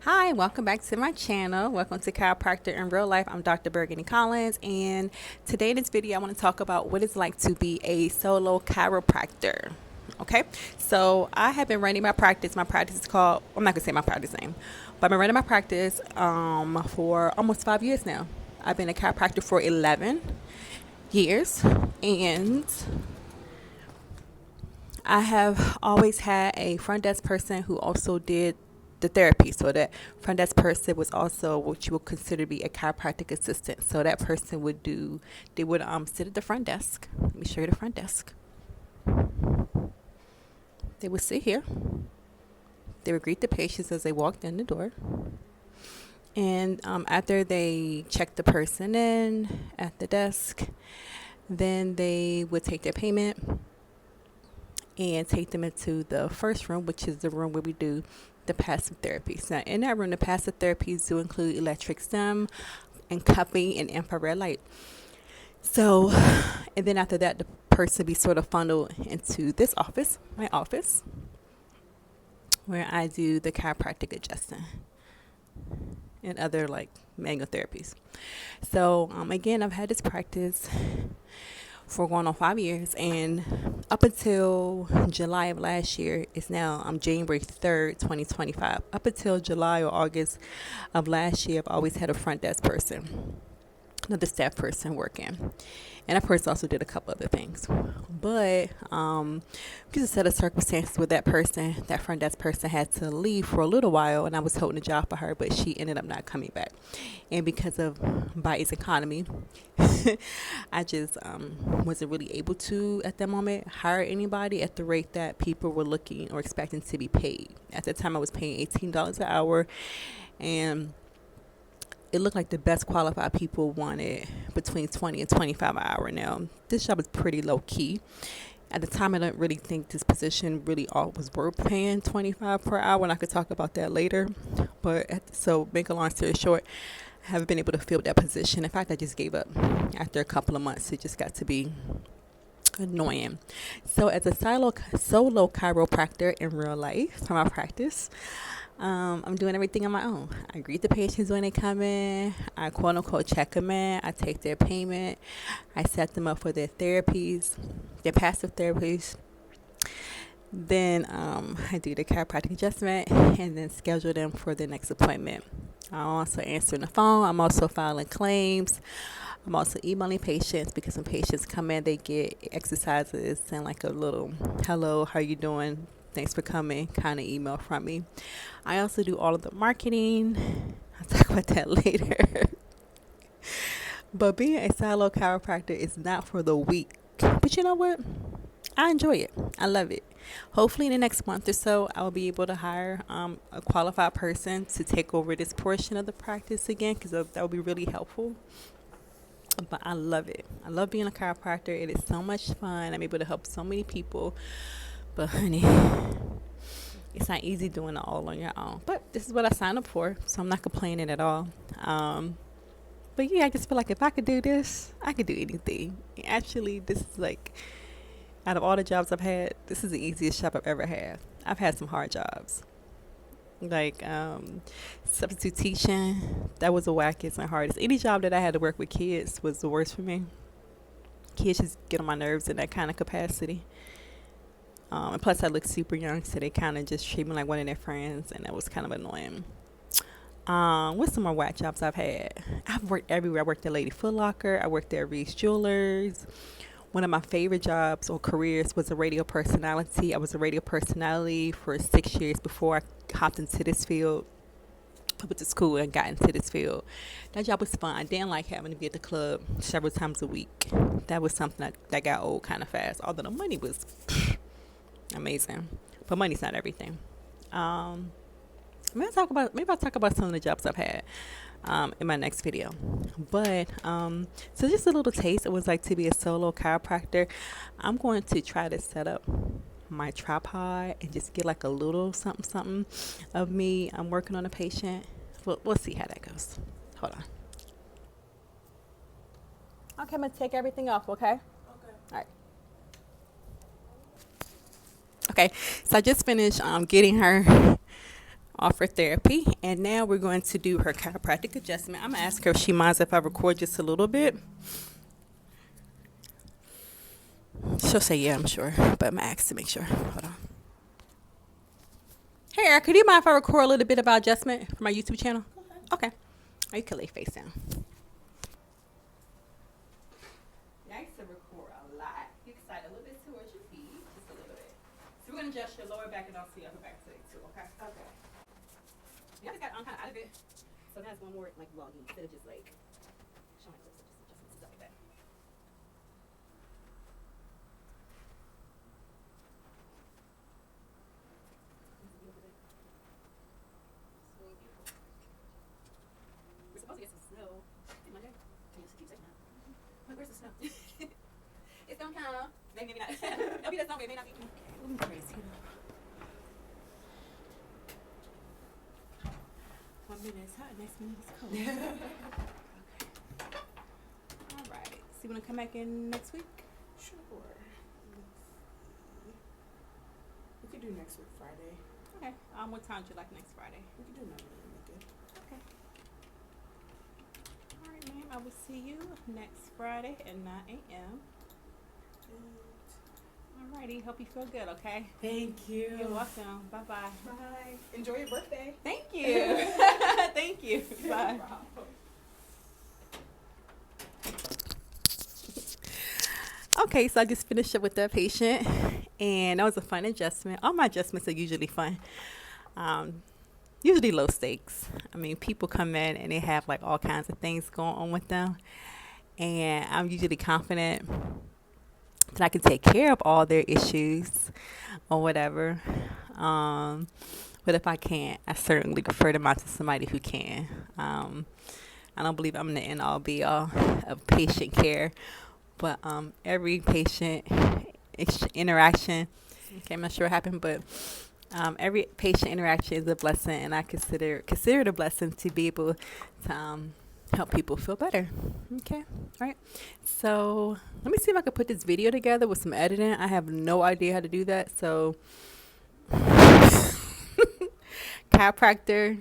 Hi, welcome back to my channel. Welcome to Chiropractor in Real Life. I'm Dr. Burgundy Collins, and today in this video I want to talk about what it's like to be a solo chiropractor. Okay, so I have been running my practice. My practice is called, I'm not gonna say my practice name, but I've been running my practice for almost 5 years now. I've been a chiropractor for 11 years, and I have always had a front desk person who also did the therapy. So that front desk person was also what you would consider to be a chiropractic assistant. So that person would sit at the front desk. Let me show you the front desk. They would sit here. They would greet the patients as they walked in the door. And after they checked the person in at the desk, then they would take their payment and take them into the first room, which is the room where we do the passive therapies. Now, in that room, the passive therapies do include electric stim and cupping and infrared light. So, and then after that, the person be sort of funneled into this office, my office, where I do the chiropractic adjusting and other like manual therapies. So, again, I've had this practice for going on 5 years, and up until July of last year, it's now January 3rd, 2025. Up until July or August of last year, I've always had a front desk person, another staff person working, and that person also did a couple other things. But because a set of circumstances with that front desk person had to leave for a little while, and I was holding a job for her, but she ended up not coming back. And because of Biden's economy, I just wasn't really able to, at that moment, hire anybody at the rate that people were looking or expecting to be paid. At the time, I was paying $18 an hour, and it looked like the best qualified people wanted between 20 and 25 an hour. Now, this job is pretty low key. At the time, I didn't really think this position really all was worth paying 25 per hour, and I could talk about that later. But so, make a long story short, I haven't been able to fill that position. In fact, I just gave up after a couple of months. It just got to be annoying. So, as a solo chiropractor in real life for my practice, I'm doing everything on my own. I greet the patients when they come in. I quote unquote check them in. I take their payment. I set them up for their therapies, their passive therapies. Then I do the chiropractic adjustment and then schedule them for the next appointment. I'm also answering the phone. I'm also filing claims. I'm also emailing patients, because when patients come in, they get exercises and like a little hello, how you doing, thanks for coming kind of email from me. I also do all of the marketing. I'll talk about that later. But being a solo chiropractor is not for the weak. But you know what? I enjoy it. I love it. Hopefully in the next month or so, I'll be able to hire a qualified person to take over this portion of the practice again, because that would be really helpful. But I love it. I love being a chiropractor. It is so much fun. I'm able to help so many people. But honey, it's not easy doing it all on your own. But this is what I signed up for, so I'm not complaining at all. But yeah, I just feel like if I could do this, I could do anything. Actually, this is like, out of all the jobs I've had, this is the easiest job I've ever had. I've had some hard jobs. Like substitute teaching, that was the wackest and hardest. Any job that I had to work with kids was the worst for me. Kids just get on my nerves in that kind of capacity. And plus, I look super young, so they kind of just treat me like one of their friends, and that was kind of annoying. What's some more whack jobs I've had? I've worked everywhere. I worked at Lady Foot Locker. I worked at Reese Jewelers. One of my favorite jobs or careers was a radio personality. I was a radio personality for 6 years before I hopped into this field. I went to school and got into this field. That job was fun. I didn't like having to be at the club several times a week. That was something that got old kind of fast, although the money was amazing. But money's not everything. Maybe I'll talk about some of the jobs I've had in my next video. But so just a little taste it was like to be a solo chiropractor. I'm going to try to set up my tripod and just get like a little something of me. I'm working on a patient. We'll see how that goes. Hold on. Okay, I'm gonna take everything off. Okay. All right. Okay, so I just finished getting her offer therapy. And now we're going to do her chiropractic adjustment. I'm going to ask her if she minds if I record just a little bit. She'll say yeah, I'm sure, but I'm going to ask to make sure. Hold on. Hey, Erica, do you mind if I record a little bit about adjustment for my YouTube channel? Okay. Oh, you can lay face down. I used to record a lot. You can slide a little bit towards your feet, just a little bit. So we're going to adjust your lower back and also your upper back today too, okay? Okay. Yeah, I just got kind of out of it. So that's one more like vlogging instead of just like showing clips of just adjustments and stuff like that. We're supposed to get some snow. Monday? Can you keep saying that? Where's the snow? It's gonna come. Maybe not. It'll be the snow, but it may not be. Let me crazy. 1 minute it's hot, next minute it's cold. Okay. All right. So you want to come back in next week? Sure. We could do next week, Friday. Okay. What time would you like next Friday? We could do 9 a.m. Good. Okay. All right, ma'am. I will see you next Friday at 9 a.m. All righty. Hope you feel good, okay? Thank you. You're welcome. Bye-bye. Bye. Enjoy your birthday. Thank you. Thank you. Bye. Okay, so I just finished up with that patient, and that was a fun adjustment. All my adjustments are usually fun. Usually low stakes. I mean, people come in and they have like all kinds of things going on with them, and I'm usually confident that I can take care of all their issues or whatever. But if I can't, I certainly refer them out to somebody who can. I don't believe I'm the end all be all of patient care, but every patient interaction, okay, I'm not sure what happened, but every patient interaction is a blessing, and I consider it a blessing to be able to help people feel better. Okay, all right. So let me see if I can put this video together with some editing. I have no idea how to do that, so chiropractor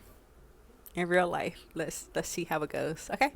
in real life. Let's see how it goes. Okay.